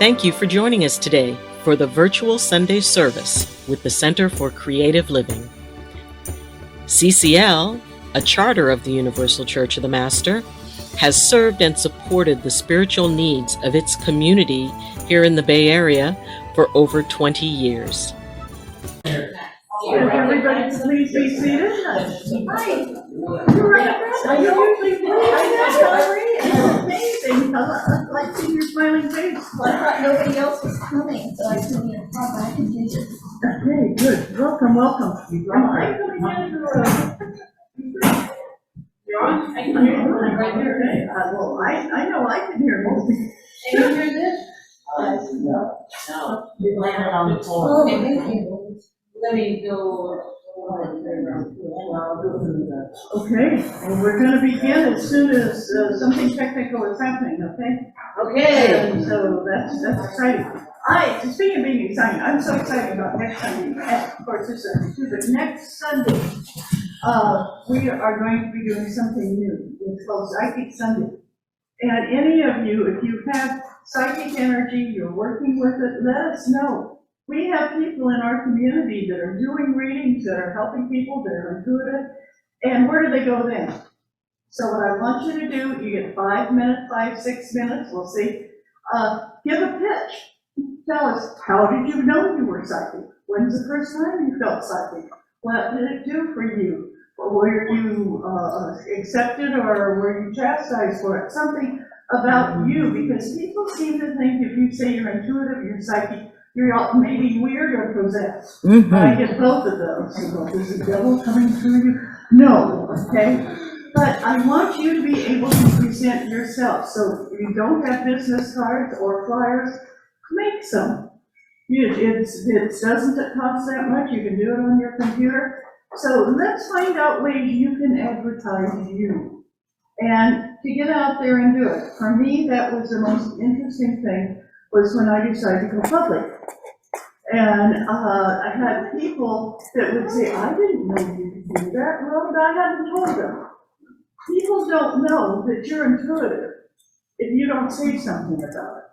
Thank you for joining us today for the virtual Sunday service with the Center for Creative Living. CCL, a charter of the Universal Church of the Master, has served and supported the spiritual needs of its community here in the Bay Area for over 20 years. Everybody, please be seated. Hi. You're right. I usually do. It's amazing. I like seeing your smiling face. Well, I thought nobody else was coming, so I couldn't even come back and do this. Okay, good. Welcome. Am I coming in You're on? I can hear you right here. Okay. Well, I know I can hear you. Can you hear this? No. You landed on the floor. Oh, thank you. Let me go. Okay, well, we're going to begin as soon as something technical is happening, okay? Okay. And so that's exciting. Speaking of being exciting, I'm so excited about next Sunday, and of course this Sunday too, but next Sunday, we are going to be doing something new. It's called Psychic Sunday. And any of you, if you have psychic energy, you're working with it, let us know. We have people in our community that are doing readings, that are helping people, that are intuitive. And where do they go then? So what I want you to do, you get 5 minutes, 6 minutes, we'll see. Give a pitch. Tell us, how did you know you were psychic? When's the first time you felt psychic? What did it do for you? Were you accepted or were you chastised for it? Something about you, because people seem to think if you say you're intuitive, you're psychic, you're all maybe weird or possessed. I get both of those. Is the devil coming through you? No, okay? But I want you to be able to present yourself. So if you don't have business cards or flyers, make some. It doesn't cost that much. You can do it on your computer. So let's find out ways you can advertise you and to get out there and do it. For me, that was the most interesting thing, was when I decided to go public. And I had people that would say, I didn't know you could do that. Well, but I hadn't told them. People don't know that you're intuitive if you don't say something about it.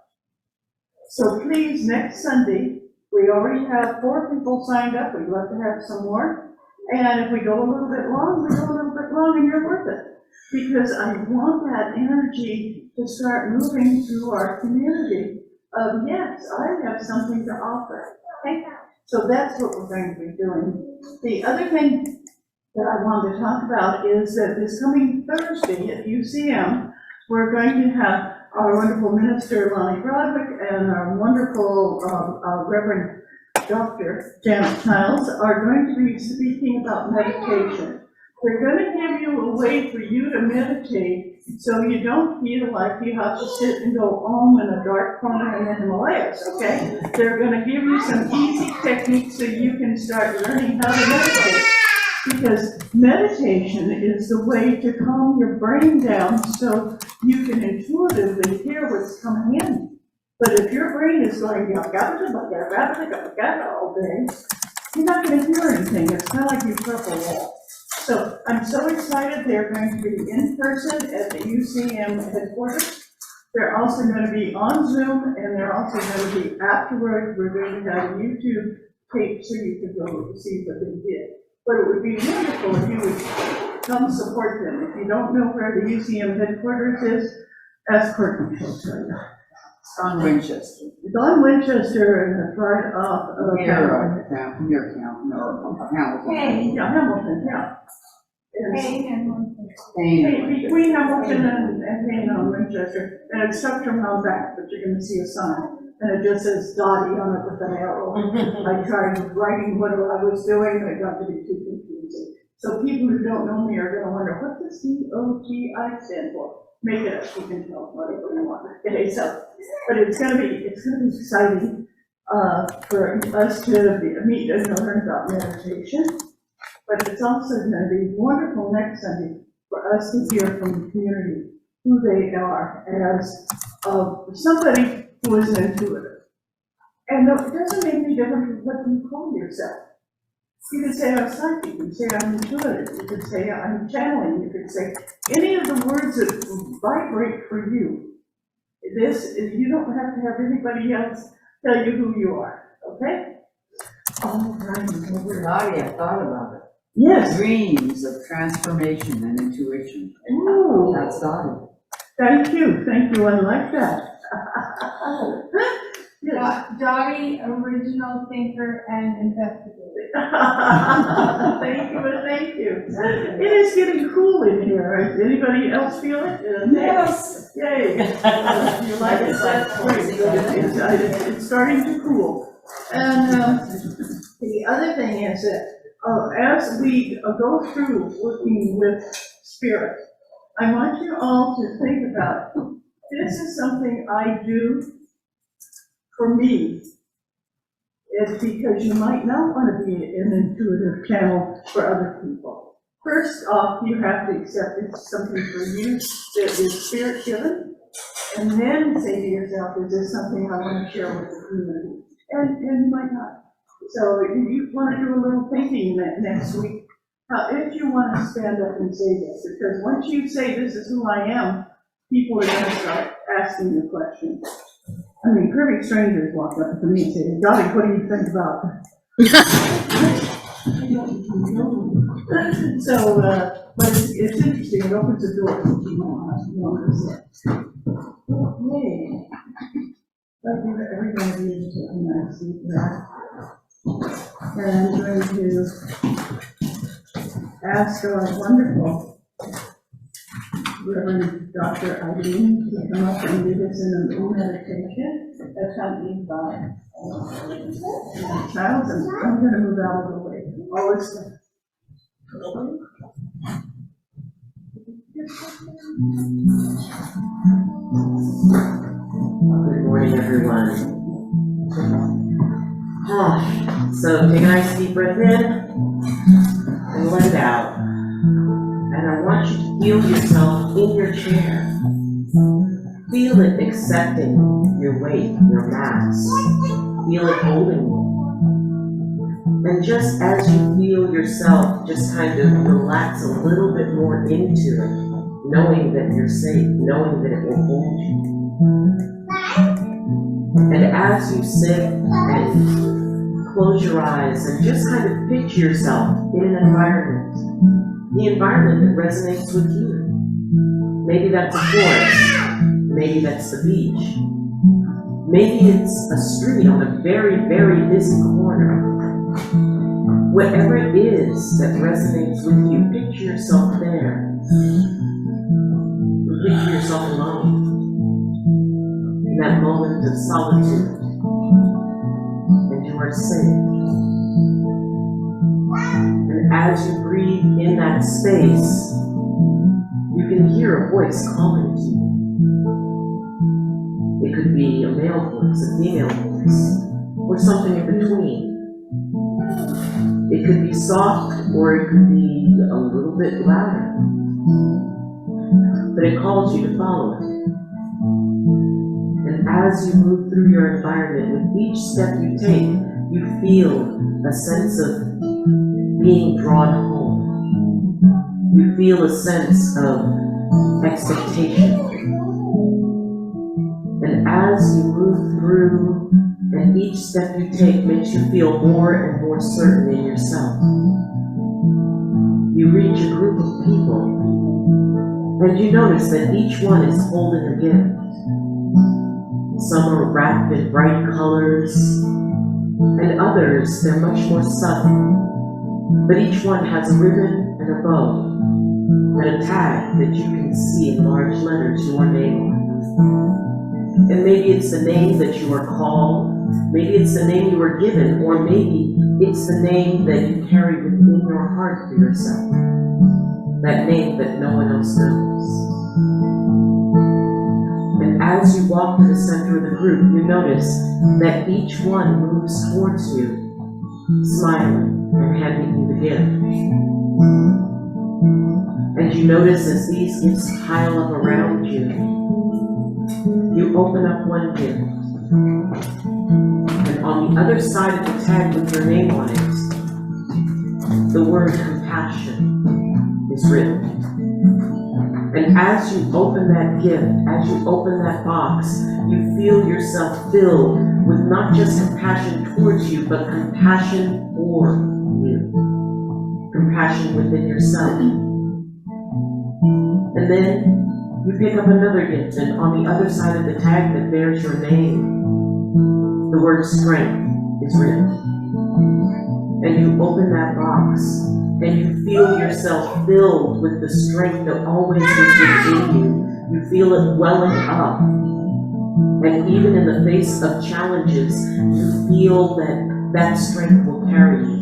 So please, next Sunday, we already have 4 people signed up. We'd love to have some more. And if we go a little bit long, we go a little bit long, and you're worth it. Because I want that energy to start moving through our community of, yes, I have something to offer. Okay? So that's what we're going to be doing. The other thing that I want to talk about is that this coming Thursday at UCM, we're going to have our wonderful minister, Lonnie Broderick, and our wonderful Reverend Dr. Janet Childs are going to be speaking about meditation. We're going to give you a way for you to meditate so you don't feel like you have to sit and go home in a dark corner in the Himalayas, okay? They're going to give you some easy techniques so you can start learning how to meditate. Because meditation is the way to calm your brain down so you can intuitively hear what's coming in. But if your brain is going, all day, you're not going to hear anything. It's kind of like you've got a wall. So I'm so excited. They're going to be in person at the UCM headquarters. They're also going to be on Zoom, and they're also going to be afterwards. We're going to have YouTube tape so you can go see what they did. But it would be wonderful if you would come support them. If you don't know where the UCM headquarters is, ask Courtney. She'll tell you. On Winchester. It's on Winchester, and it's right off of Near Hamilton. Hey. Yeah, Hamilton, yeah. Between Hamilton and Payne on Winchester, and it's tucked around back, but you're going to see a sign, and it just says Dottie on it with an arrow. I tried writing what I was doing, and it got to be too confusing. So people who don't know me are going to wonder, what does DOTI stand for? Make it up, you can tell whatever you want. Okay, so, but it's going to be exciting for us to meet and learn about meditation. But it's also going to be wonderful next Sunday for us to hear from the community who they are as somebody who is an intuitive. And it doesn't make any difference what you call yourself. You could say I'm psychic, you could say I'm intuitive, you could say I'm channeling, you could say any of the words that vibrate for you. you don't have to have anybody else tell you who you are, okay? Oh, right, Dottie, I thought about it. Yes. Dreams of transformation and intuition. Ooh, That's Dottie. thank you, I like that. Yes. Dottie, original thinker and investigator. Thank you. It is getting cool in here. Anybody else feel it? Yes. Yay. You like it? That's great. It's starting to cool. And the other thing is that as we go through working with spirit, I want you all to think about, this is something I do for me. It's because you might not want to be an intuitive channel for other people. First off, you have to accept it's something for you that is spirit given, and then say to yourself, is this something I want to share with the community? And you might not. So you want to do a little thinking next week, if you want to stand up and say this, because once you say this is who I am, people are going to start asking you questions. I mean, perfect strangers walk up to me and say, Dottie, what do you think about So, but it's interesting, it opens the door. Okay. Everybody is a nice seat there. And I'm going to ask our wonderful Reverend Dr. Eileen to come up and lead us in a little meditation, accompanied by Charles, and I'm going to move out of the way. Always. Good morning, everyone. So take a nice deep breath in and let it out. And I want you to feel yourself in your chair. Feel it accepting your weight, your mass. Feel it holding you. And just as you feel yourself just kind of relax a little bit more into it, knowing that you're safe, knowing that it will hold you. And as you sit and close your eyes and just kind of picture yourself in an environment, the environment that resonates with you. Maybe that's a forest, maybe that's the beach, maybe it's a street on a very, very busy corner. Whatever it is that resonates with you, picture yourself there. Picture yourself alone in that moment of solitude, and you are safe. And as you breathe in that space, you can hear a voice calling to you. It could be a male voice, a female voice, or something in between. It could be soft, or it could be a little bit louder. But it calls you to follow it. And as you move through your environment, with each step you take, you feel a sense of being drawn home. You feel a sense of expectation. And as you move through, and each step you take makes you feel more and more certain in yourself. You reach a group of people, and you notice that each one is holding a gift. Some are wrapped in bright colors, and others, they're much more subtle. But each one has a ribbon and a bow, and a tag that you can see in large letters your name on. And maybe it's the name that you are called, maybe it's the name you were given, or maybe it's the name that you carry within your heart for yourself. That name that no one else knows. And as you walk to the center of the group, you notice that each one moves towards you, smiling and handing you the gift. And you notice as these gifts pile up around you, you open up one gift. And on the other side of the tag with your name on it, the word compassion is written. And as as you open that gift, as you open that box, you feel yourself filled with not just compassion towards you, but compassion for you. Compassion within yourself. And then you pick up another gift, and on the other side of the tag that bears your name, the word strength is written. And you open that box, and you feel yourself filled with the strength that always was within you. You feel it welling up. And even in the face of challenges, you feel that that strength will carry you.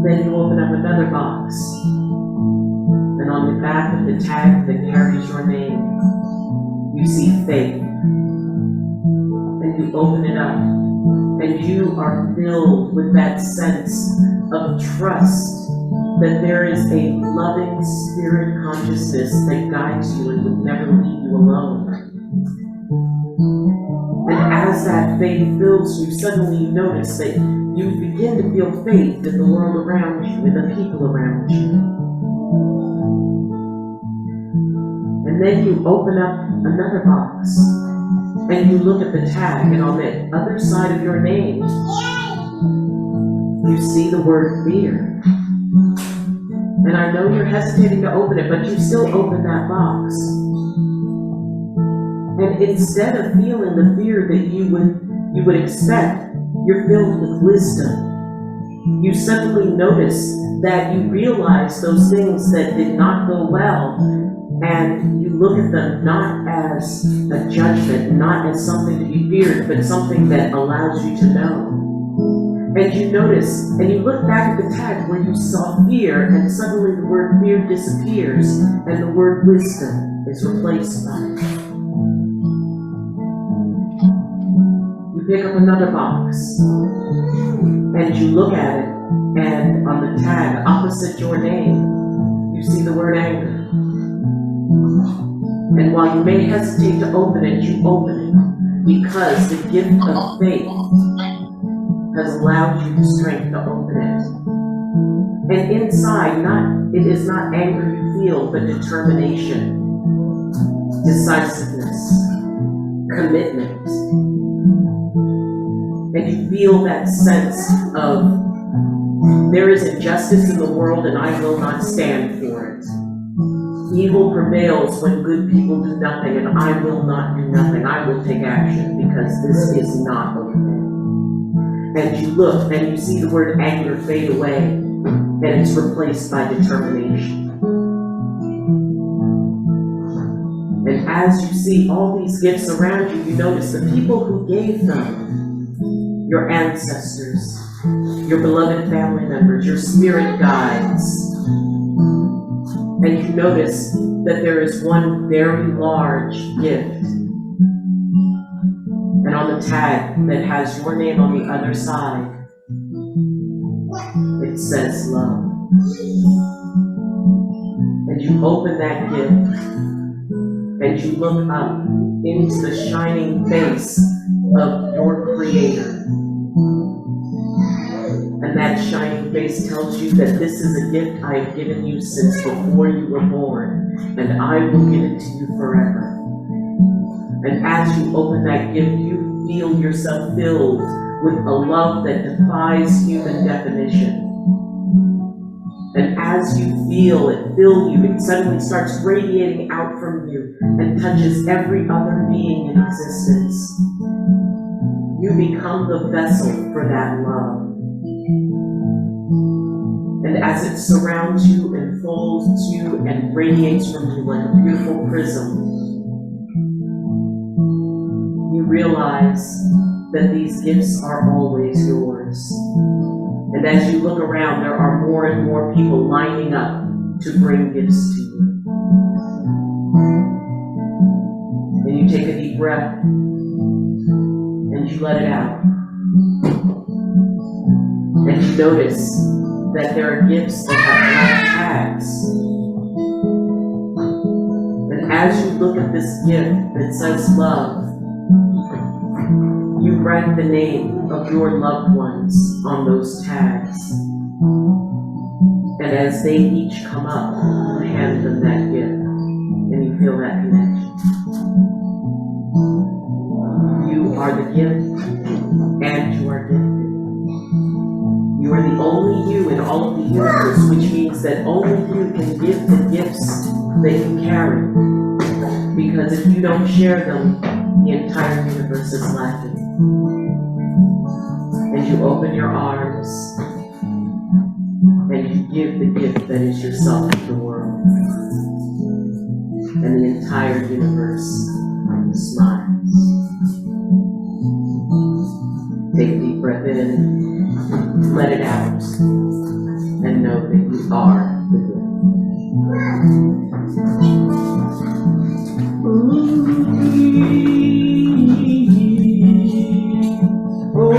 Then you open up another box, and on the back of the tag that carries your name, you see faith. And you open it up, and you are filled with that sense of trust that there is a loving spirit consciousness that guides you and will never leave you alone. And as that faith fills you, suddenly you notice that you begin to feel faith in the world around you, in the people around you. And then you open up another box, and you look at the tag, and on the other side of your name, you see the word fear. And I know you're hesitating to open it, but you still open that box. And instead of feeling the fear that you would expect, you're filled with wisdom. You suddenly notice that you realize those things that did not go well, and you look at them not as a judgment, not as something to be feared, but something that allows you to know. And you notice, and you look back at the tag where you saw fear, and suddenly the word fear disappears, and the word wisdom is replaced by it. You pick up another box, and you look at it, and on the tag opposite your name, you see the word anger. And while you may hesitate to open it, you open it, because the gift of faith has allowed you the strength to open it. And inside, it is not anger you feel, but determination, decisiveness, commitment. And you feel that sense of, there is injustice in the world and I will not stand for it. Evil prevails when good people do nothing, and I will not do nothing. I will take action, because this is not okay. And you look and you see the word anger fade away, and it's replaced by determination. And as you see all these gifts around you, you notice the people who gave them, your ancestors, your beloved family members, your spirit guides. And you notice that there is one very large gift. And on the tag that has your name on the other side, it says love. And you open that gift, and you look up into the shining face of your Creator. And that shining face tells you that this is a gift I have given you since before you were born, and I will give it to you forever. And as you open that gift, you feel yourself filled with a love that defies human definition. And as you feel it fill you, it suddenly starts radiating out from you and touches every other being in existence. You become the vessel for that love. And as it surrounds you and folds you and radiates from you like a beautiful prism, you realize that these gifts are always yours. And as you look around, there are more and more people lining up to bring gifts to you. And you take a deep breath, and you let it out. And you notice that there are gifts that have black tags. And as you look at this gift that says love, you write the name of your loved ones on those tags. And as they each come up, you hand them that gift, and you feel that connection. You are the gift, and you are gifted. You are the only you in all of the universe, which means that only you can give the gifts that you carry. Because if you don't share them, the entire universe is lacking. And you open your arms, and you give the gift that is yourself to the world. And the entire universe smiles. Take a deep breath in, let it out, and know that you are the good. Oh,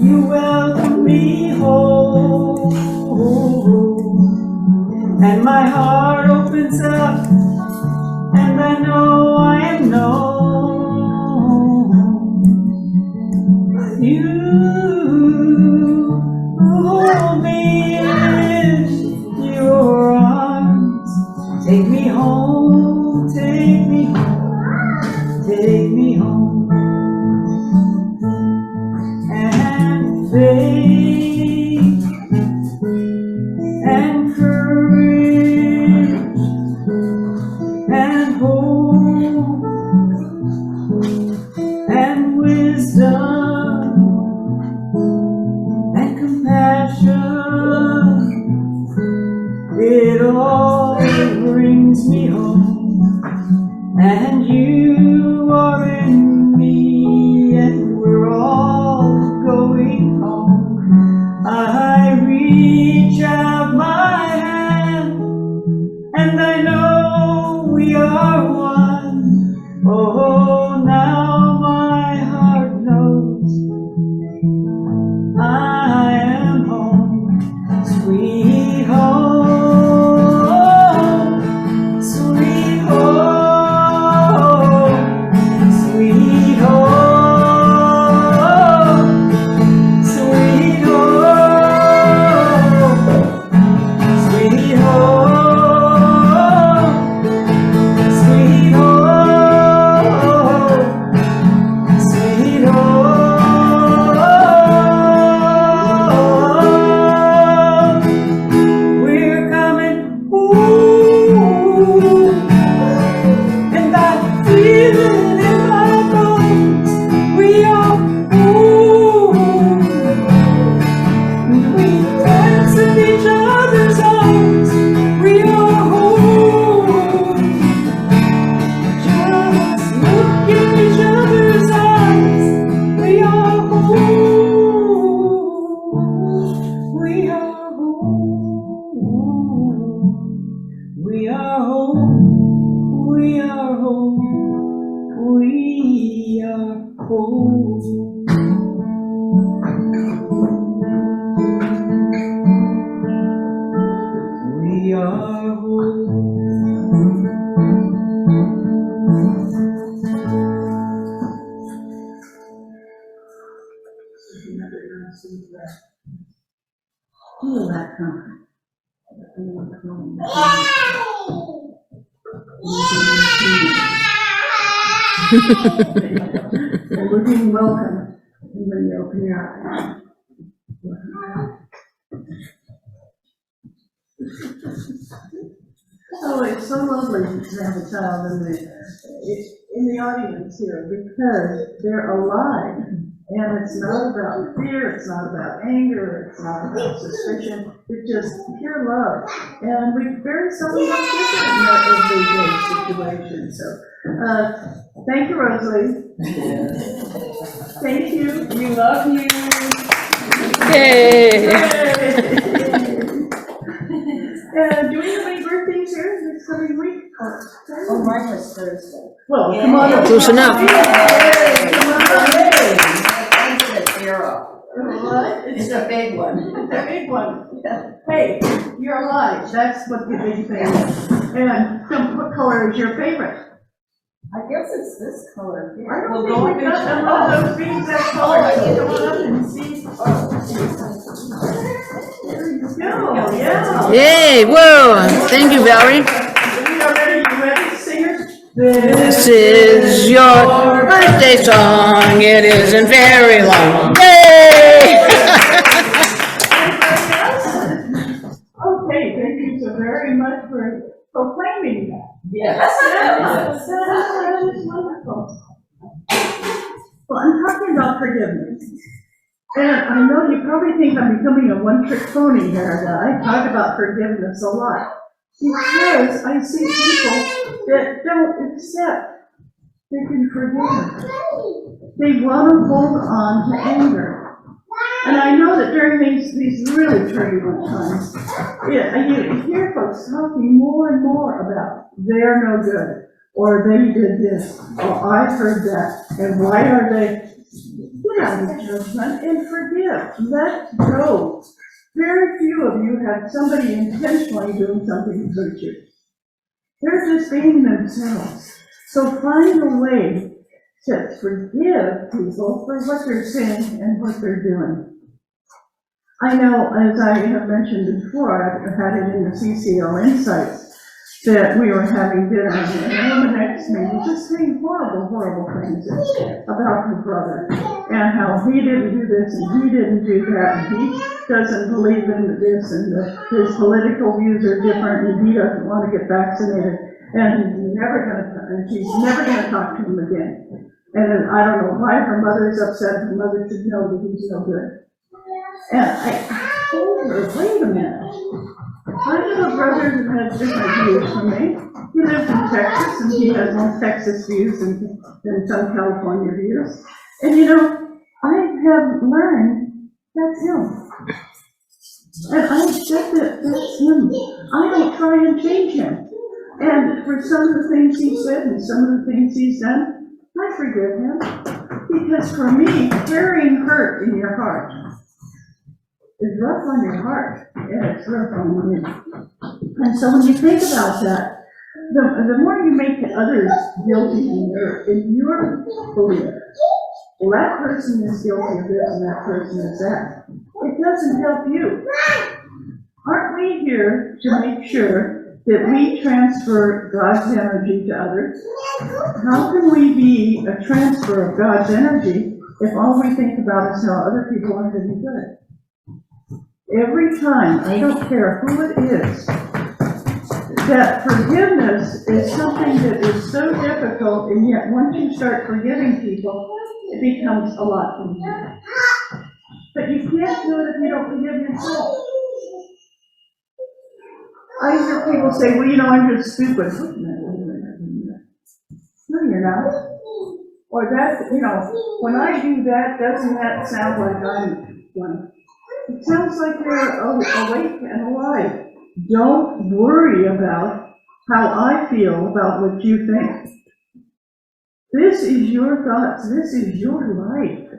you welcome me home, and my heart opens up, and I know I am known. You hold me in your arms, take me home, take me home, take me home. And faith and courage and hope and wisdom and compassion, it all brings me home. And you are in me, and we're all going home. I reach out my hand, and I know we are one. Oh, now my heart knows I am home, sweet home, sweet home, sweet home, sweet home, sweet home, sweet home, sweet home. We're coming, ooh, and I feel it in my bones. We are, ooh, we dance in each other's arms. We are home. Just look in each other's eyes. We are home. We are home. We are home. We are home. We are home. We are home. Feel that comfort. And we're being welcome when you open your eyes. Oh, it's so lovely to have a child in the audience here, because they're alive. And it's not about fear, it's not about anger, it's not about suspicion, it's just pure love. And we very seldom have kids in that everyday situation. So, thank you, Rosalie. Thank you. We love you. Yay! Do we have any birthdays here this coming week? Oh, mine was Thursday. Well, come on up. Close enough. Yay, come on up. It's a 0. What? It's a big one. It's a big one. Hey, you're alive. That's what the big thing is. And what color is your favorite? I guess it's this color here. I don't Well, think go we've got and one of those beads that color. Oh, I So didn't come on up and see. Oh, There you go, yeah. Yay, whoa, thank you, Valerie. You ready, singers? This is your birthday song, it isn't very long. Yay! Okay, thank you so very much for proclaiming that. Yes. That is wonderful. Well, I'm talking about forgiveness. And I know you probably think I'm becoming a one-trick pony here, that I talk about forgiveness a lot. Because I see people that don't accept they can forgive. They want to hold on to anger. And I know that during these really turbulent times, you hear folks talking more and more about they're no good, or they did this, or I heard that, and why are they? Get out of judgment and forgive. Let go. Very few of you have somebody intentionally doing something to hurt you. They're just being themselves. So find a way to forgive people for what they're saying and what they're doing. I know, as I have mentioned before, I've had it in the CCO Insights, that we were having dinner, and the woman next to me was just saying horrible, horrible things about her brother, and how he didn't do this, and he didn't do that, and he doesn't believe in this, and his political views are different, and he doesn't want to get vaccinated, and she's never gonna talk to him again. And I don't know why her mother's upset, her mother should know that he's no good. And I told her, wait a minute. I have a brother who has different views from me. He lives in Texas, and he has more Texas views than some California views. And you know, I have learned that's him. And I accept that that's him. I don't try and change him. And for some of the things he said and some of the things he's done, I forgive him. Because for me, carrying hurt in your heart is rough on your heart, and it's rough on you. And so when you think about that, the more you make others guilty in your belief, well, that person is guilty of this and that person is that, it doesn't help you. Aren't we here to make sure that we transfer God's energy to others? How can we be a transfer of God's energy if all we think about is how other people aren't any good? Every time, I don't care who it is, that forgiveness is something that is so difficult, and yet once you start forgiving people, it becomes a lot easier. But you can't do it if you don't forgive yourself. I hear people say, well, you know, I'm just stupid. Wait a minute. No, you're not. Or that, you know, when I do that, doesn't that sound like I'm one? It sounds like you're awake and alive. Don't worry about how I feel about what you think. This is your thoughts. This is your life.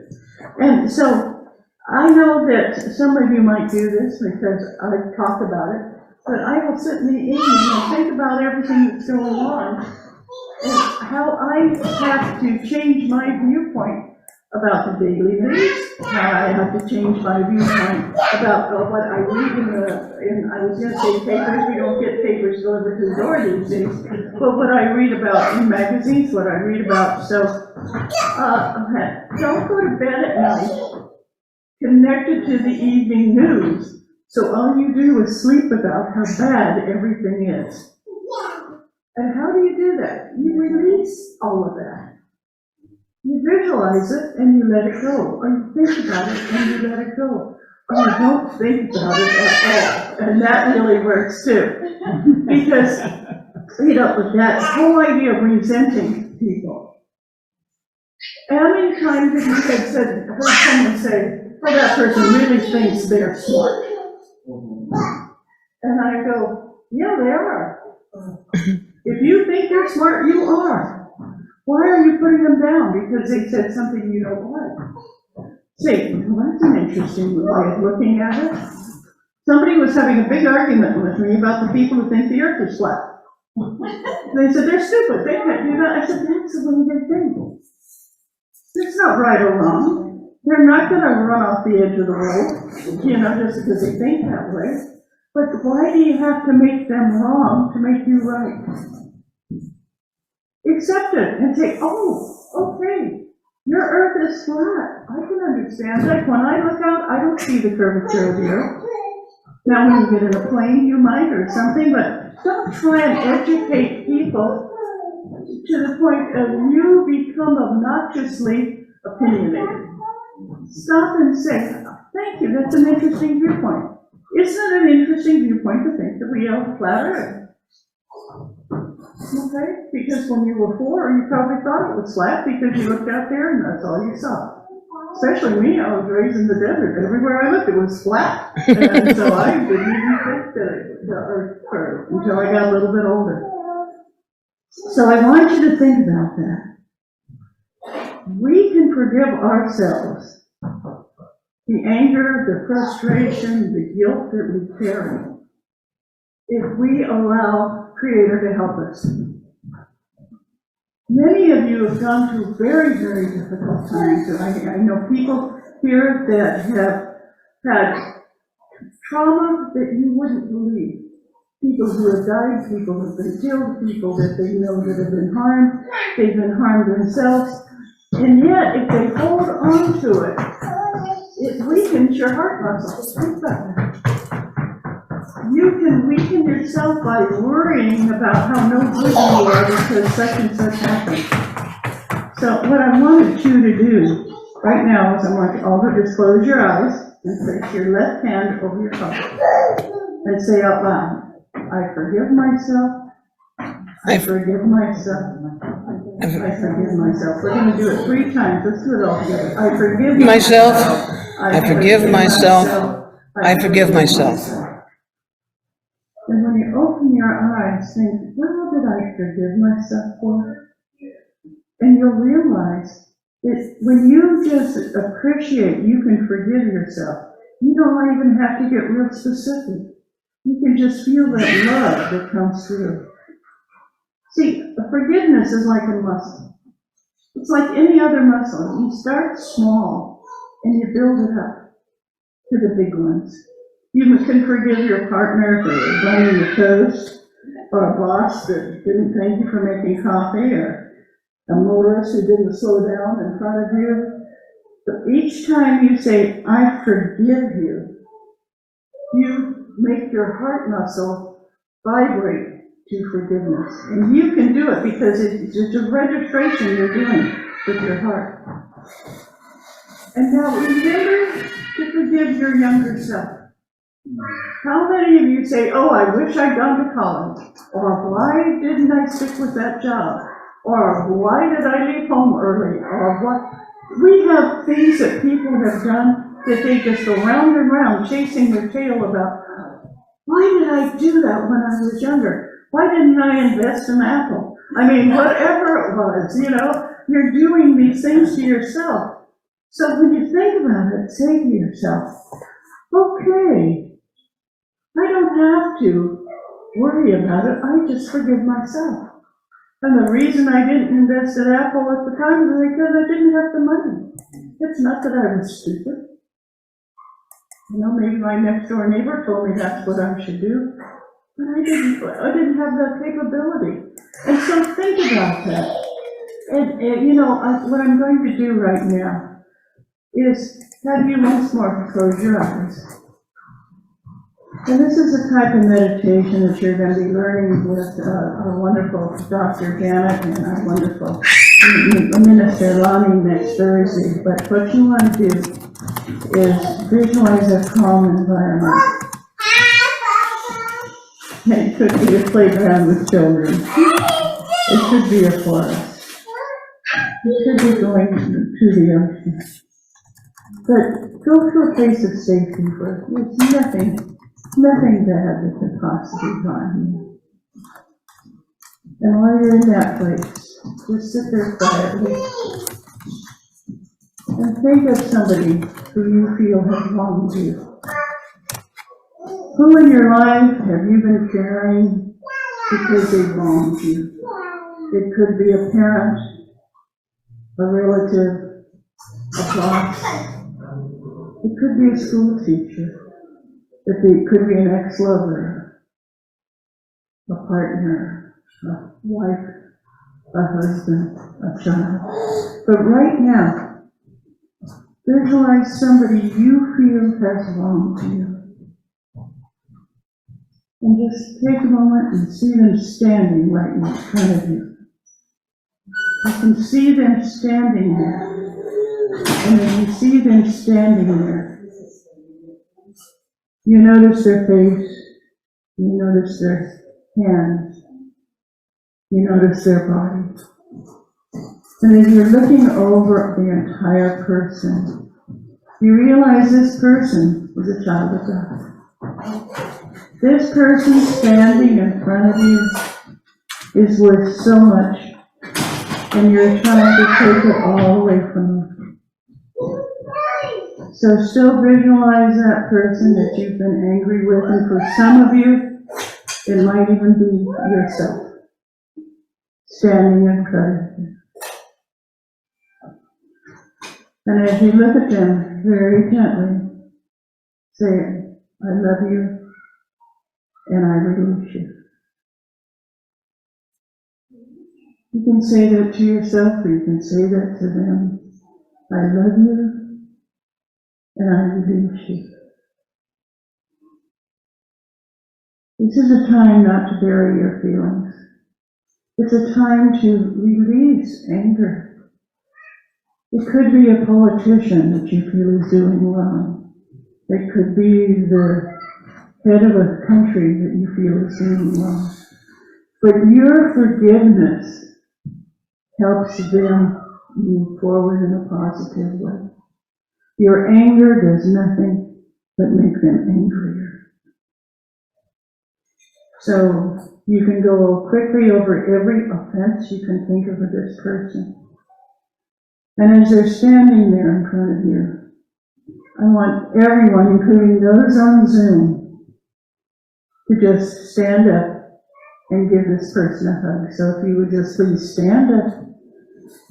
And so I know that some of you might do this because I've talked about it, but I will sit in the evening and think about everything that's going on and how I have to change my viewpoint about the daily news, how I have to change my viewpoint about what I read in I was going to say papers, we don't get papers delivered to the door these days, but what I read about in magazines, what I read about. So don't go to bed at night connected to the evening news, so all you do is sleep about how bad everything is. And how do you do that? You release all of that. You visualize it and you let it go, or you think about it and you let it go, or you don't think about it at all, and that really works too. Because, you know, that whole idea of resenting people. How many times have you heard someone say, oh, that person really thinks they're smart? And I go, yeah, they are. If you think they're smart, you are. Why are you putting them down? Because they said something you don't like. Say, well, that's an interesting way of looking at it. Somebody was having a big argument with me about the people who think the earth is flat. They said, they're stupid, they can't do that. I said, that's the way they think. It's not right or wrong. They're not going to run off the edge of the road, you know, just because they think that way. But why do you have to make them wrong to make you right? Accept it and say, oh, okay, your earth is flat. I can understand that. When I look out, I don't see the curvature of the earth. Now, when you get in a plane, you might or something, but don't try and educate people to the point of you become obnoxiously opinionated. Stop and say, thank you, that's an interesting viewpoint. Isn't it an interesting viewpoint to think that we have a flat earth? Okay, because when you were 4, you probably thought it was flat because you looked out there and that's all you saw. Especially me, I was raised in the desert. Everywhere I looked, it was flat. And so I didn't even think that the earth curved until I got a little bit older. So I want you to think about that. We can forgive ourselves the anger, the frustration, the guilt that we carry if we allow Creator to help us. Many of you have gone through very, very difficult times. I know people here that have had trauma that you wouldn't believe. People who have died, people who have been killed, people that they know that have been harmed, they've been harmed themselves. And yet, if they hold on to it, it weakens your heart muscles. Think about that. You can weaken yourself by worrying about how no good you are because such and such happened. So what I wanted you to do right now is I want you all to close your eyes and place your left hand over your heart and say out loud, I forgive myself. I forgive myself. I forgive myself. We're going to do it 3 times. Let's do it all together. I forgive Myself. I forgive myself. I forgive myself. And when you open your eyes, think, what did I forgive myself for? And you'll realize that when you just appreciate you can forgive yourself, you don't even have to get real specific. You can just feel that love that comes through. See, forgiveness is like a muscle. It's like any other muscle. You start small and you build it up to the big ones. You can forgive your partner for burning the toast, or a boss that didn't thank you for making coffee, or a motorist who didn't slow down in front of you. But each time you say, I forgive you, you make your heart muscle vibrate to forgiveness. And you can do it because it's a registration you're doing with your heart. And now remember to forgive your younger self. How many of you say, oh, I wish I'd gone to college, or why didn't I stick with that job, or why did I leave home early, or what? We have things that people have done that they just go round and round chasing their tail about, why did I do that when I was younger? Why didn't I invest in Apple? I mean, whatever it was, you're doing these things to yourself. So when you think about it, say to yourself, okay, I don't have to worry about it. I just forgive myself. And the reason I didn't invest in Apple at the time is because I didn't have the money. It's not that I was stupid. Maybe my next door neighbor told me that's what I should do, but I didn't have that capability. And so think about that. And what I'm going to do right now is have you once more close your eyes. And this is the type of meditation that you're going to be learning with our wonderful Dr. Janet and our wonderful Minister Lonnie next Thursday. But what you want to do is visualize a calm environment. It could be a playground with children. It could be a forest. It could be going to the ocean. But go to a place of safety first. There's nothing bad that could possibly harm you. And while you're in that place, just sit there quietly and think of somebody who you feel has wronged you. Who in your life have you been carrying because they wronged you? It could be a parent, a relative, a boss. It could be a school teacher. It could be an ex-lover, a partner, a wife, a husband, a child. But right now, visualize somebody you feel has wronged you. And just take a moment and see them standing right in front of you. You can see them standing there. And as you see them standing there, you notice their face, you notice their hands, you notice their body. And as you're looking over the entire person, you realize this person is a child of God. This person standing in front of you is worth so much, and you're trying to take it all away from them. So still visualize that person that you've been angry with, and for some of you, it might even be yourself, standing in front of you. And as you look at them very gently, say, I love you, and I release you. You can say that to yourself, or you can say that to them. I love you, and I release you. This is a time not to bury your feelings. It's a time to release anger. It could be a politician that you feel is doing wrong. It could be the head of a country that you feel is doing wrong. But your forgiveness helps them move forward in a positive way. Your anger does nothing but make them angrier. So you can go quickly over every offense you can think of this person. And as they're standing there in front of you, I want everyone, including those on Zoom, to just stand up and give this person a hug. So if you would just please stand up.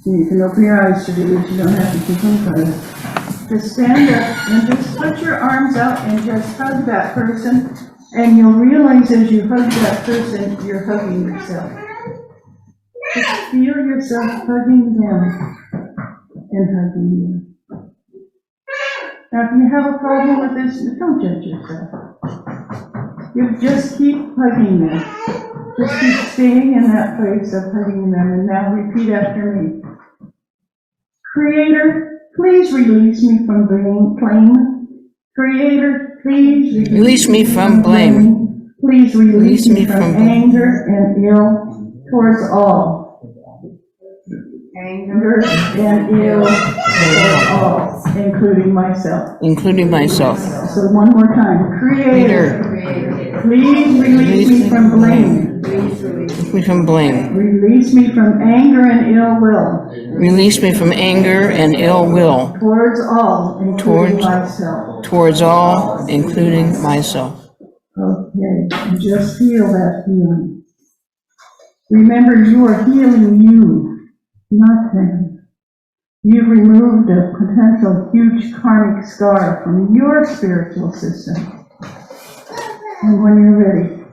You can open your eyes to do this, you don't have to keep them closed. Just stand up and just put your arms out and just hug that person. And you'll realize as you hug that person, you're hugging yourself. Just feel yourself hugging them and hugging you. Now, if you have a problem with this, don't judge yourself. You just keep hugging them. Just keep staying in that place of hugging them. And now repeat after me. Creator, please release me from blame. Creator, please Release me from blame. Please release me from anger and ill towards all. Anger and ill towards all, including myself. Including myself. So one more time. Creator, please release me from blame. Release me from blame. Release me from anger and ill will. Release me from anger and ill will. Towards all, including myself. Towards all, including myself. Okay, and just feel that healing. Remember, you are healing you, not them. You've removed a potential huge karmic scar from your spiritual system. And when you're ready,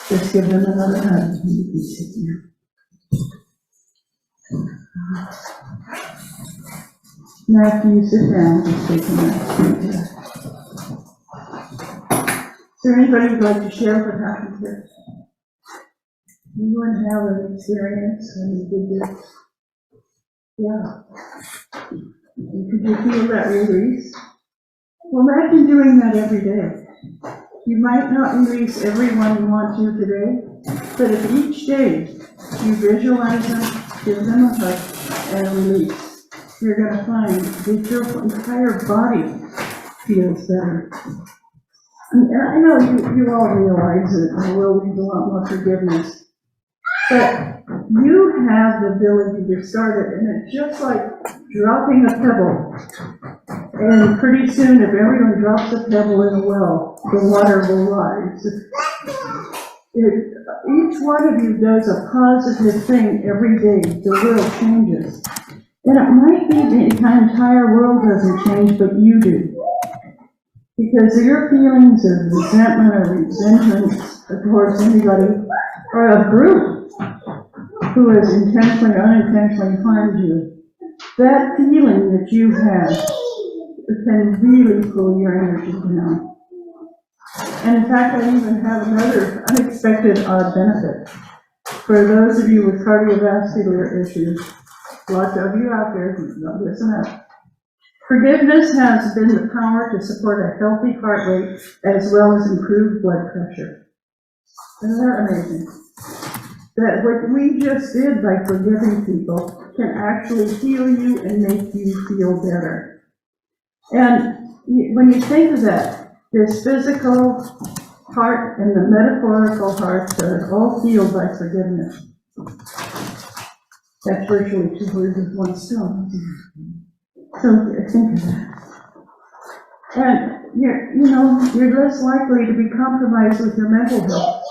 just give them another hug and you can sit here. Now after you sit down, just take a nice deep breath. Is there anybody who'd like to share what happened here? Anyone have an experience when you did this? Yeah. And could you feel that release? Well, imagine doing that every day. You might not release everyone you want to today, but if each day you visualize them, give them a hug, and release, you're going to find that your entire body feels better. And I know you all realize that the world needs a lot more forgiveness, but you have the ability to start it, and it's just like dropping a pebble. And pretty soon, if everyone drops a pebble in a well, the water will rise. Each one of you does a positive thing every day, the world changes. And it might be the entire world doesn't change, but you do. Because your feelings of resentment or resentment towards anybody or a group who has intentionally or unintentionally harmed you, that feeling that you have can really pull your energy down. And in fact, I even have another unexpected odd benefit. For those of you with cardiovascular issues, lots of you out there, listen up. Forgiveness has been the power to support a healthy heart rate as well as improved blood pressure. Isn't that amazing? That what we just did by forgiving people can actually heal you and make you feel better. And when you think of that, this physical heart and the metaphorical heart are all healed by forgiveness. That's virtually 2 birds with 1 stone. So think of that. And you're less likely to be compromised with your mental health.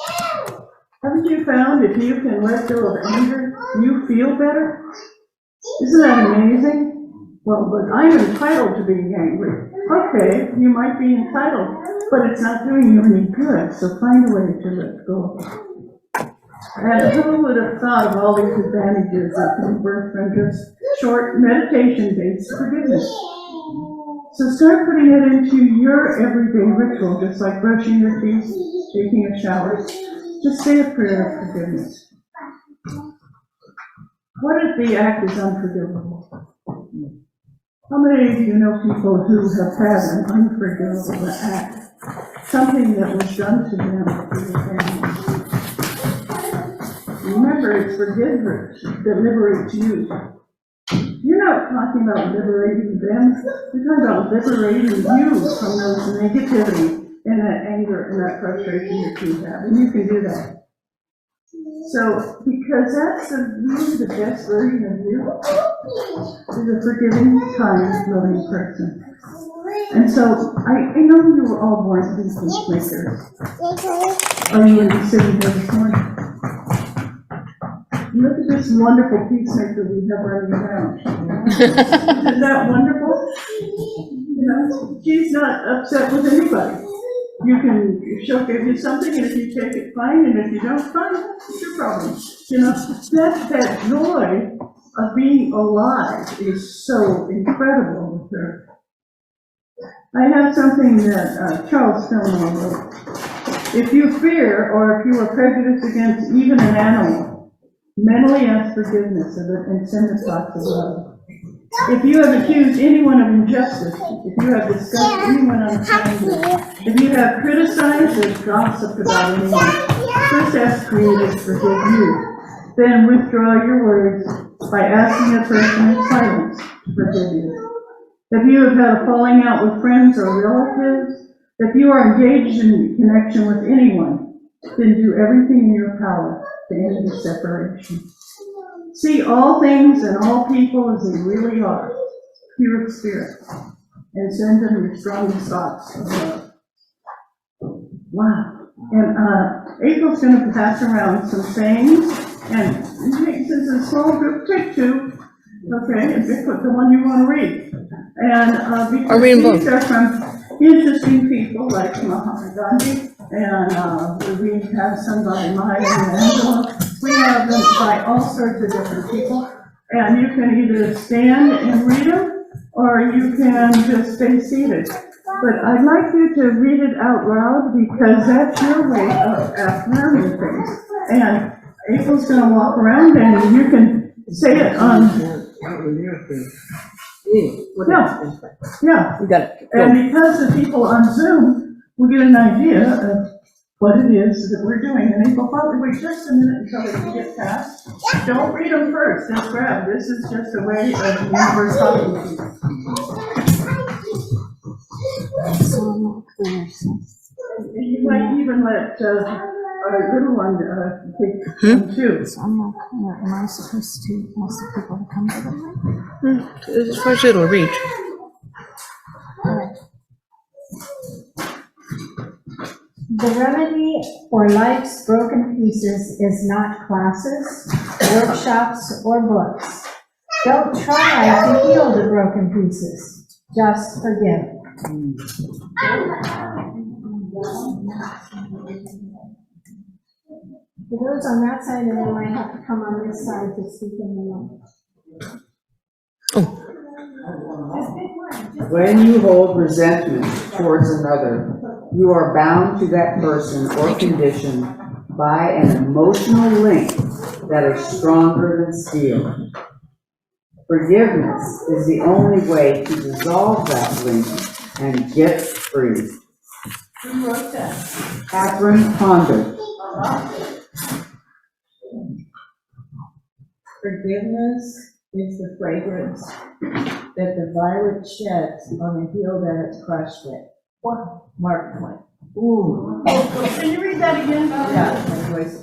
Haven't you found if you can let go of anger, you feel better? Isn't that amazing? Well, but I'm entitled to being angry. Okay, you might be entitled, but it's not doing you any good, so find a way to let go. And who would have thought of all these advantages that can birth from just short meditation-based forgiveness? So start putting it into your everyday ritual, just like brushing your teeth, taking a shower. Just say a prayer of forgiveness. What if the act is unforgivable? How many of you know people who have had an unforgivable act? Something that was done to them through their family. Remember, it's forgiveness that liberates you. You're not talking about liberating them. You're talking about liberating you from those negativity and that anger and that frustration that you have. And you can do that. So, because that's really the best version of you, is a forgiving, kind, loving person. And so, I know you were all born to be peacemakers. Or you would be sitting here this morning. Look at this wonderful peacemaker we have running around. Isn't that wonderful? She's not upset with anybody. She'll give you something, and if you take it, fine, and if you don't, fine, it's your problem. That joy of being alive is so incredible with her. I have something that Charles Fillmore wrote. If you fear, or if you are prejudiced against even an animal, mentally ask forgiveness of it and send the thoughts of love. If you have accused anyone of injustice, if you have discussed anyone unkindly, if you have criticized or gossiped about anyone, first ask Creator to forgive you. Then withdraw your words by asking a person in silence to forgive you. If you have had a falling out with friends or relatives, if you are engaged in connection with anyone, then do everything in your power to end the separation. See all things and all people as they really are, pure spirit, and send them your strongest thoughts of love. Wow. And April's going to pass around some sayings, and since it's a small group, take 2, okay, and pick the one you want to read. And because these are from interesting people like Mahatma Gandhi, and we have some by Maya and Angela. We have them by all sorts of different people, and you can either stand and read them, or you can just stay seated. But I'd like you to read it out loud, because that's your way of affirming things. And April's going to walk around, and you can say it on. Yeah. You got it. And because the people on Zoom will get an idea of what it is that we're doing. And April, probably wait just a minute until they can get past. Don't read them first, just grab. This is just a way of the universe talking to you. And you might even let our little one take one too. So I'm not clear. Am I supposed to ask the people to come to the As far as it'll reach. The remedy for life's broken pieces is not classes, workshops, or books. Don't try to heal the broken pieces. Just forgive. For those on that side, and then might have to come on this side to speak in the room. When you hold resentment towards another, you are bound to that person or condition by an emotional link that is stronger than steel. Forgiveness is the only way to dissolve that link and get free. Who wrote that? Catherine Ponder. Forgiveness is the fragrance that the violet sheds on the heel that has crushed it. What? Mark Twain. Ooh. Can you read that again? Yeah, my voice.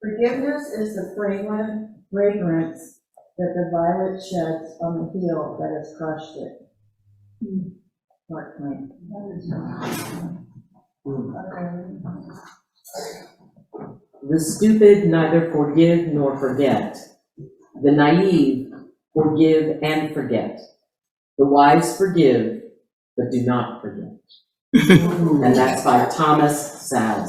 Forgiveness is the fragrance that the violet sheds on the heel that has crushed it. Mark Twain. The stupid neither forgive nor forget. The naive forgive and forget. The wise forgive, but do not forget. And that's by Thomas Saz.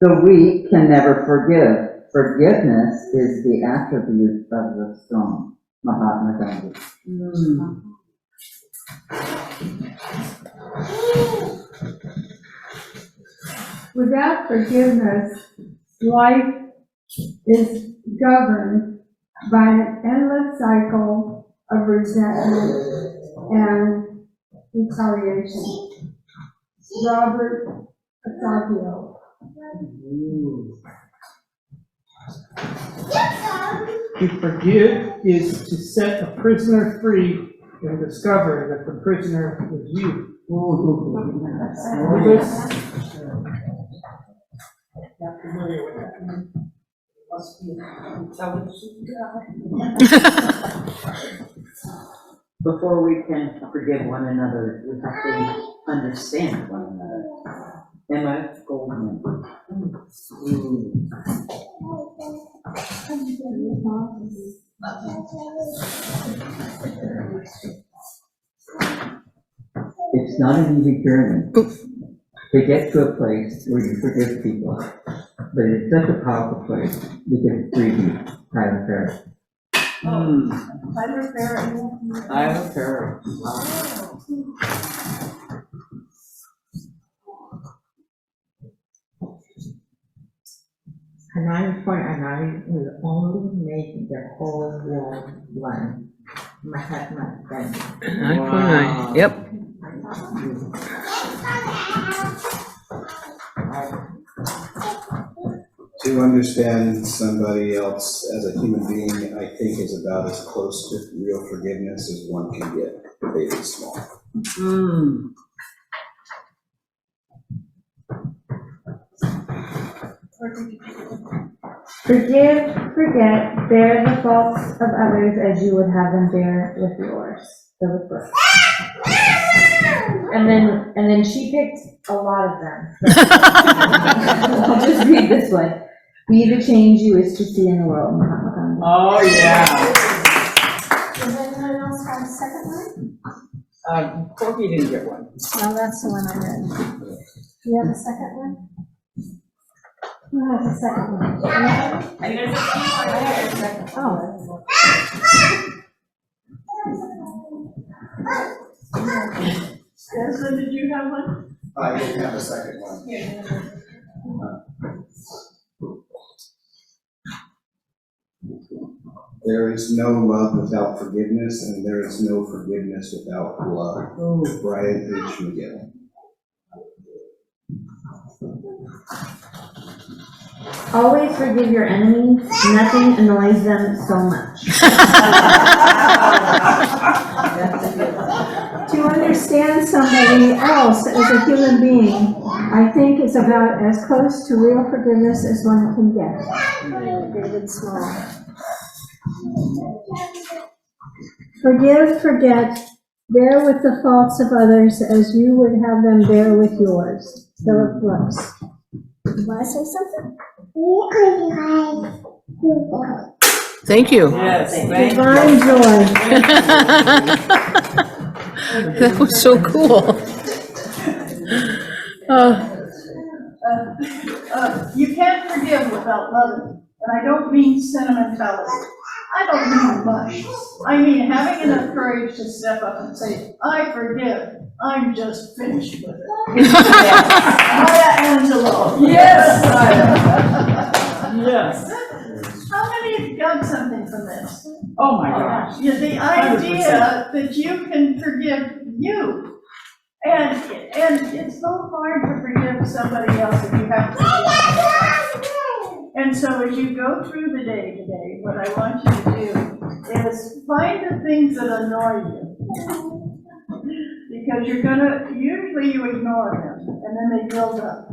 The weak can never forgive. Forgiveness is the attribute of the strong. Mahatma Gandhi. Without forgiveness, life is governed by an endless cycle of resentment and retaliation. Robert Asagio. To forgive is to set a prisoner free and discover that the prisoner is you. Not familiar with that. Must be an intelligent guy. Before we can forgive one another, we have to understand one another. Emma Goldman. It's not an easy journey to get to a place where you forgive people, but it's such a powerful place because it's freezing. Tyler Perry. Tyler Perry. Tyler Perry. And I point, and I will only make the whole world one. Mahatma Gandhi. 9.9. Yep. To understand somebody else as a human being, I think is about as close to real forgiveness as one can get, big and small. Forgive, forget, bear the faults of others as you would have them bear with yours. Philip Brooks. And then she picked a lot of them. I'll just read this one. Be the change you wish to see in the world, Mahatma Gandhi. Oh, yeah. Does anyone else have a second one? Corky didn't get one. No, that's the one I read. Do you have a second one? Who has a second one? Oh. Desmond, did you have one? I didn't have a second one. There is no love without forgiveness, and there is no forgiveness without love. Brian H. McGill. Always forgive your enemies. Nothing annoys them so much. To understand somebody else as a human being, I think is about as close to real forgiveness as one can get. David Small. Forgive, forget, bear with the faults of others as you would have them bear with yours. Philip Brooks. You want to say something? Thank you. Yes, Divine joy. That was so cool. You can't forgive without loving, and I don't mean sentimentality. I don't mean mush. I mean having enough courage to step up and say, I forgive. I'm just finished with it. Maya Angelou. Yes. Yes. How many of you got something from this? Oh, my gosh. Yeah, the idea that you can forgive you. And it's so hard to forgive somebody else if you have to forgive. And so as you go through the day today, what I want you to do is find the things that annoy you. Because usually you ignore them, and then they build up.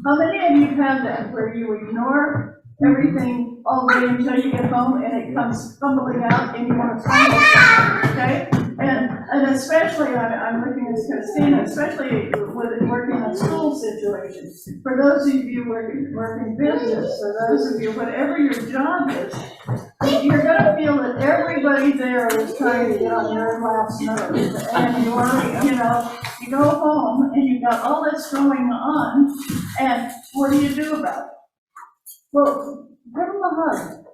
How many of you have that, where you ignore everything all the way until you get home, and it comes fumbling out, and you want to find it, okay? And especially, I'm looking at Christina, especially with working in school situations. For those of you working business, for those of you, whatever your job is, you're going to feel that everybody there is trying to get on your last nerve. And you go home and you've got all this going on, and what do you do about it? Well, give them a hug.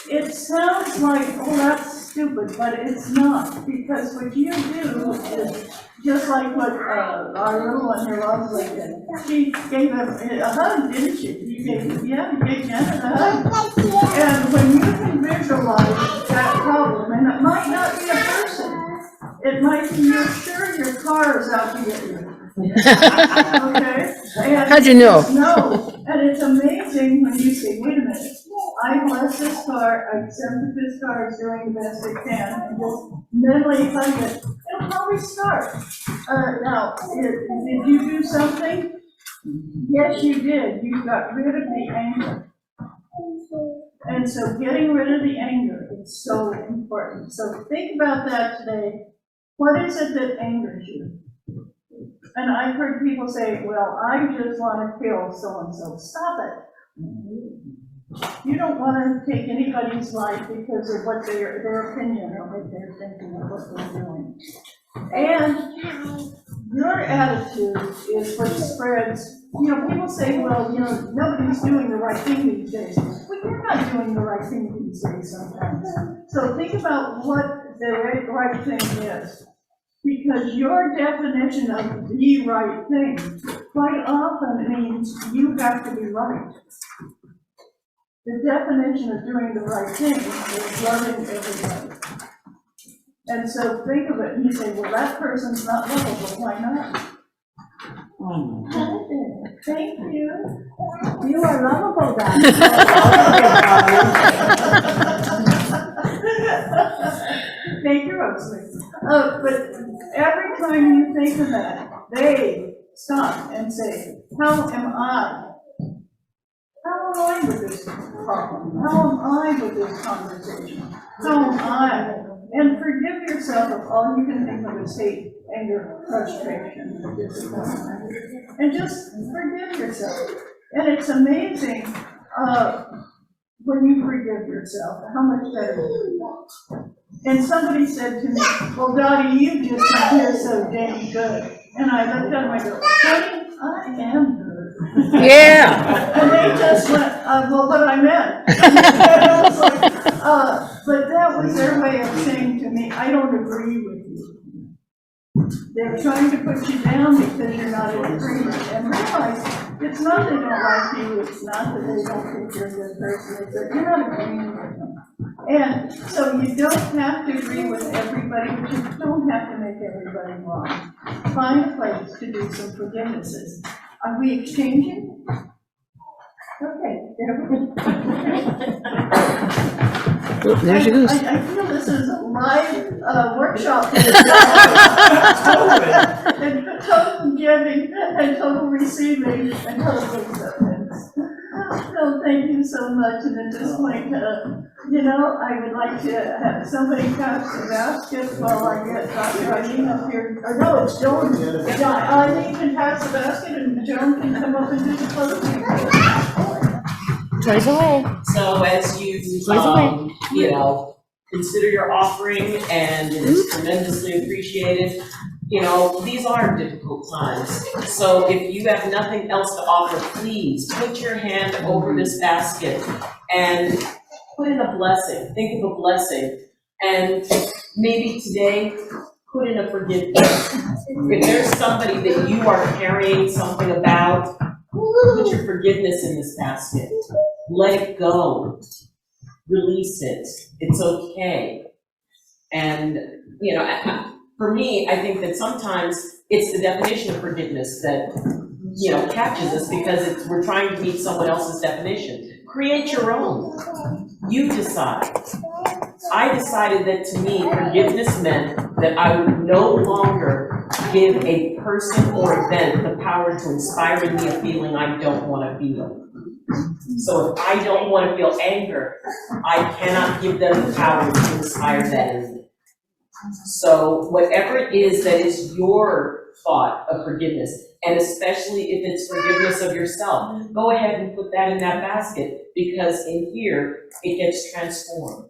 It sounds like, oh, that's stupid, but it's not, because what you do is just like what our little one here, Rosalie, did. She gave him a hug, didn't she? You gave Janet a hug. And when you can visualize that problem, and it might not be a person, it might be you're sure your car is out to get you. Okay? And How'd you know? No, and it's amazing when you say, wait a minute, I bless this car, I accept that this car is doing the best it can, and just mentally hug it. It'll probably start. Now, did you do something? Yes, you did. You got rid of the anger. And so getting rid of the anger is so important. So think about that today. What is it that angers you? And I've heard people say, well, I just want to kill so-and-so. Stop it. You don't want to take anybody's life because of what their opinion or what they're thinking of what they're doing. And your attitude is what spreads. People say, well, nobody's doing the right thing these days. Well, you're not doing the right thing these days sometimes. So think about what the right thing is. Because your definition of the right thing quite often means you have to be right. The definition of doing the right thing is loving everybody. And so think of it, and you say, well, that person's not lovable, why not? Thank you. You are lovable, God. Thank you, Rosalie. But every time you think of that, they stop and say, how am I? How am I with this problem? How am I with this conversation? How am I? And forgive yourself if all you can think of is hate, anger, frustration, or disappointment. And just forgive yourself. And it's amazing when you forgive yourself, how much better you feel. And somebody said to me, well, Dottie, you just appear so dang good. And I looked at them and I go, honey, I am good. Yeah. And they just went, well, what I meant. And I was like, but that was their way of saying to me, I don't agree with you. They're trying to put you down because you're not in agreement. And realize it's not they don't like you, it's not that they don't think you're a good person, it's that you're not agreeing with them. And so you don't have to agree with everybody, but you don't have to make everybody wrong. Find a place to do some forgivenesses. Are we exchanging? Okay, there we go. There she goes. I feel this is a live workshop. And total giving and total receiving and total acceptance. So Well, thank you so much, and at this point, you know, I would like to have somebody pass the basket while I get Dr. Eileen up here, or no, it's Joan. Eileen can pass the basket, and Joan can come up and do the closing. Toys away. So as you, you know, consider your offering, and it is tremendously appreciated. You know, these are difficult times. So if you have nothing else to offer, please put your hand over this basket and put in a blessing. Think of a blessing. And maybe today, put in a forgiveness. If there's somebody that you are carrying something about, put your forgiveness in this basket. Let it go. Release it. It's okay. And, you know, for me, I think that sometimes it's the definition of forgiveness that, you know, catches us, because we're trying to meet someone else's definition. Create your own. You decide. I decided that to me, forgiveness meant that I would no longer give a person or event the power to inspire in me a feeling I don't want to feel. So if I don't want to feel anger, I cannot give them the power to inspire that in me. So whatever it is that is your thought of forgiveness, and especially if it's forgiveness of yourself, go ahead and put that in that basket, because in here, it gets transformed.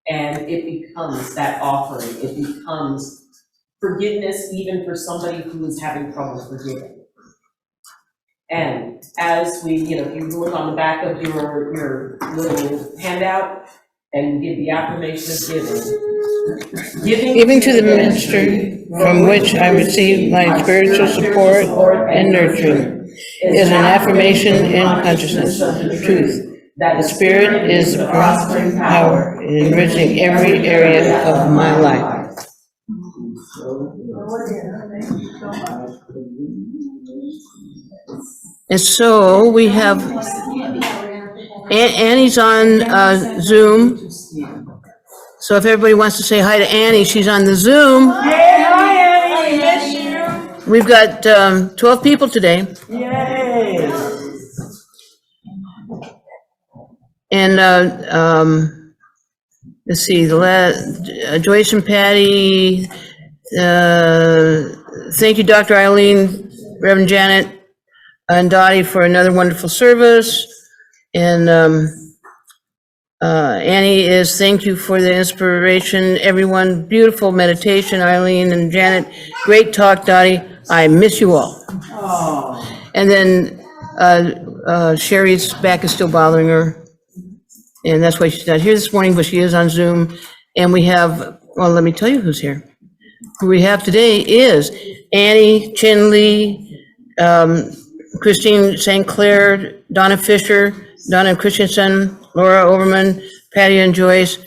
And it becomes that offering. It becomes forgiveness even for somebody who is having trouble forgiving. And as we, you know, if you look on the back of your little handout and give the affirmation of giving. Giving to the ministry from which I receive my spiritual support and nurturing is an affirmation in consciousness of truth. That the Spirit is the prospering power in enriching every area of my life. And so we have, Annie's on Zoom. So if everybody wants to say hi to Annie, she's on the Zoom. Hey, hi, Annie, miss you. We've got 12 people today. Yay. And let's see, Joyce and Patty, thank you, Dr. Eileen, Reverend Janet, and Dottie for another wonderful service. And Annie is, thank you for the inspiration, everyone. Beautiful meditation, Eileen and Janet. Great talk, Dottie. I miss you all. Oh. And then Sherry's back is still bothering her. And that's why she's not here this morning, but she is on Zoom. And we have, well, let me tell you who's here. Who we have today is Annie Chinley, Christine St. Clair, Donna Fisher, Donna Christensen, Laura Overman, Patty and Joyce,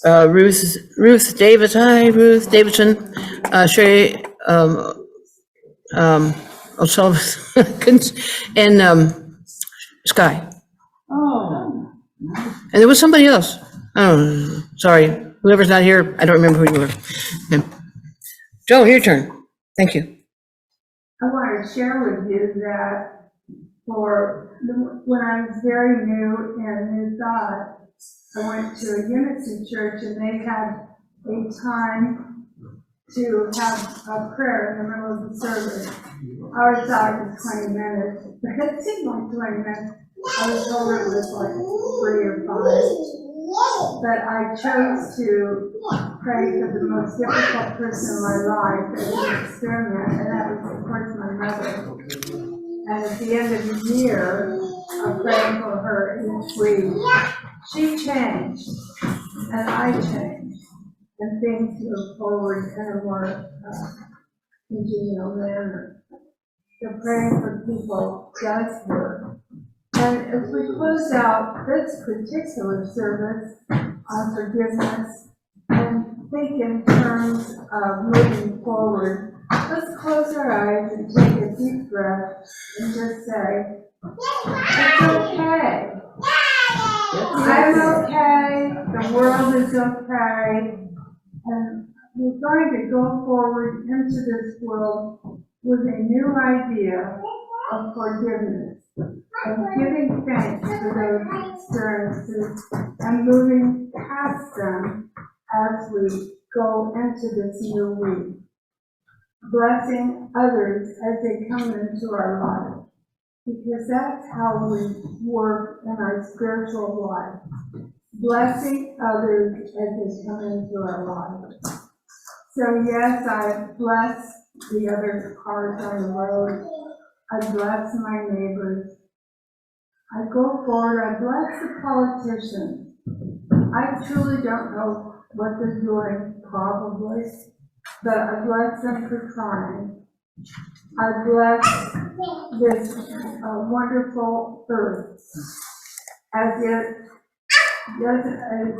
Ruth Davis, hi, Ruth Davidson, Sherry O'Sullivan, and Sky. Oh. And there was somebody else. Oh, sorry. Whoever's not here, I don't remember who you were. Okay. Joe, your turn. Thank you. I want to share with you that when I was very new and knew God, I went to a Unity church and they had a time to have a prayer in the middle of the service. I always thought it was 20 minutes, but it seemed like 20 minutes. I was told it was like 3 or 5. But I chose to pray for the most difficult person in my life as an experiment, and that was, of course, my mother. And at the end of the year of praying for her each week, she changed, and I changed, and things moved forward in a more congenial manner. So praying for people does work. And as we close out this particular service on forgiveness and think in terms of moving forward, let's close our eyes and take a deep breath and just say, it's okay. I'm okay. The world is okay. And we're going to go forward into this world with a new idea of forgiveness and giving thanks for those experiences and moving past them as we go into this new week. Blessing others as they come into our life, because that's how we work in our spiritual life. Blessing others as they come into our life. So yes, I bless the other cars on the road. I bless my neighbors. I go forward, I bless the politicians. I truly don't know what they're doing, probably, but I bless them for trying. I bless this wonderful earth as it is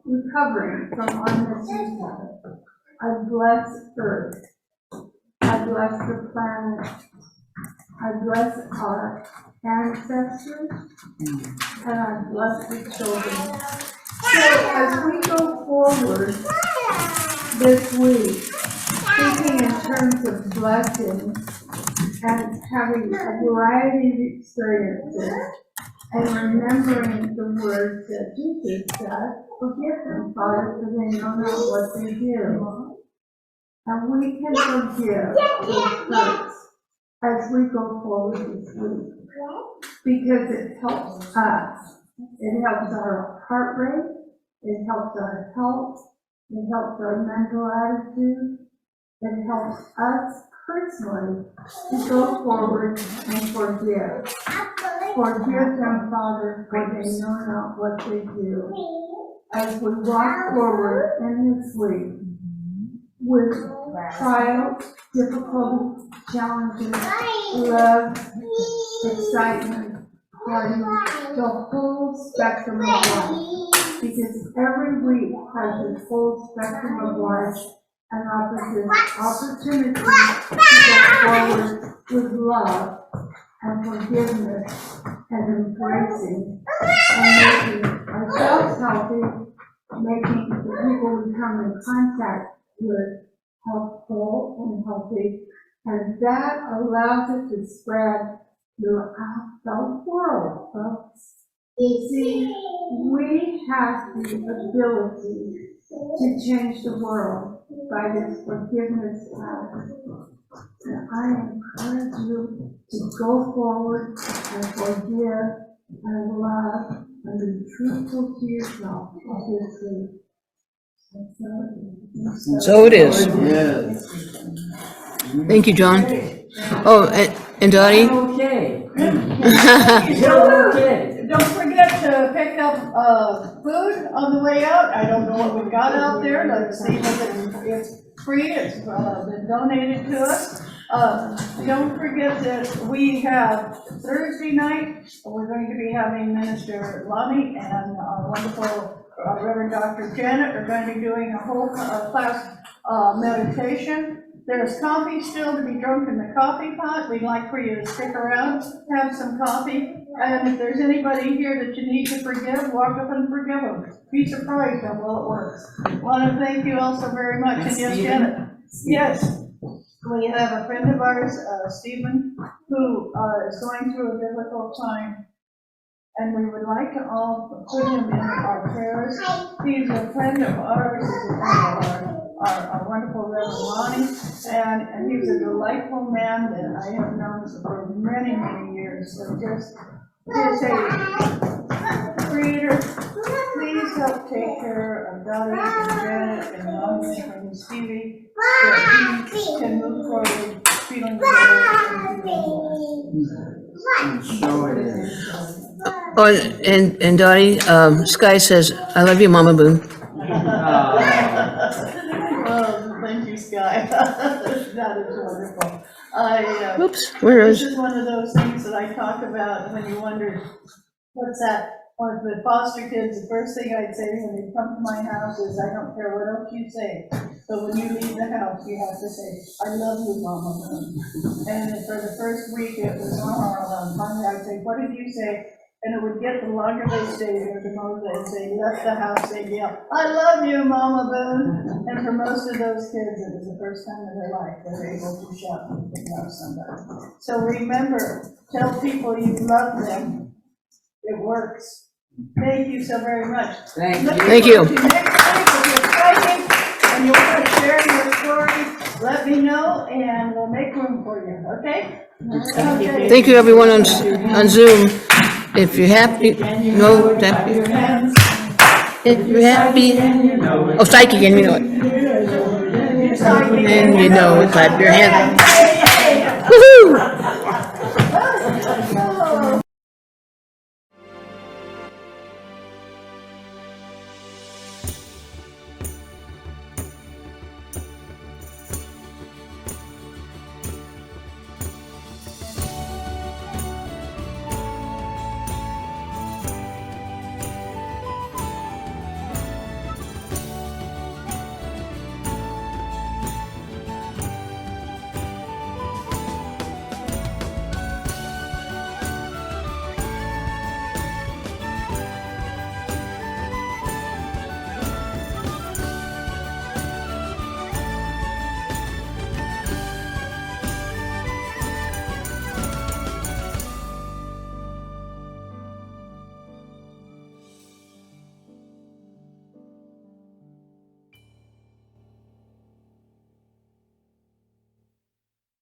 recovering from our misuse of it. I bless earth. I bless the planet. I bless our ancestors, and I bless the children. So as we go forward this week, thinking in terms of blessing and having a variety of experiences, and remembering the words that Jesus said, forgive them, Father, for they know not what they do. And we can forgive those hurts as we go forward this week, because it helps us. It helps our heart rate, it helps our health, it helps our mental attitude, it helps us personally to go forward and forgive. Forgive them, Father, for they know not what they do. As we walk forward in this week with trials, difficulties, challenges, love, excitement, party, the whole spectrum of life. Because every week has a full spectrum of life and opportunity to go forward with love and forgiveness and embracing and making ourselves healthy, making the people we come in contact with helpful and healthy, and that allows it to spread throughout the world, folks. You see, we have the ability to change the world by this forgiveness path. And I encourage you to go forward and forgive and love and be truthful to yourself this week. So it is. Thank you, John. Oh, and Dottie? Okay. Don't forget to pick up food on the way out. I don't know what we've got out there. Let's see if it's free. It's been donated to us. Don't forget that we have Thursday night. We're going to be having Minister Lonnie and our wonderful Reverend Dr. Janet are going to be doing a whole class meditation. There's coffee still to be drunk in the coffee pot. We'd like for you to stick around, have some coffee. And if there's anybody here that you need to forgive, walk up and forgive them. Be surprised how well it works. I want to thank you all so very much. And yes, Janet. Yes. We have a friend of ours, Stephen, who is going through a difficult time. And we would like to all put him in our prayers. He's a friend of ours, our wonderful Reverend Lonnie, and he's a delightful man that I have known for many, many years. So just a Creator, please help take care of Dottie and Janet and Lonnie and Stevie, so that he can move forward feeling better and feeling well. Oh, and Dottie, Sky says, I love you, Mama Boon. Oh, thank you, Sky. That is wonderful. Oops, where This is? is one of those things that I talk about when you wonder, what's that? One of the foster kids, the first thing I'd say when they come to my house is, I don't care what else you say, but when you leave the house, you have to say, I love you, Mama. And for the first week, it was, finally I'd say, what did you say? And it would get, the longer they stayed there, the more they left the house, they'd yell, I love you, Mama Boone. And for most of those kids, it was the first time in their life they were able to shout and love somebody. So remember, tell people you love them. It works. Thank you so very much. Thank you. Thank you. Looking forward to next week. It'll be exciting, and you'll want to share your story. Let me know, and we'll make room for you, okay? Okay. Thank you, everyone on Zoom. If you're happy, no, happy. If you're happy, oh, psychic, and you know it. And you know it, clap your hands.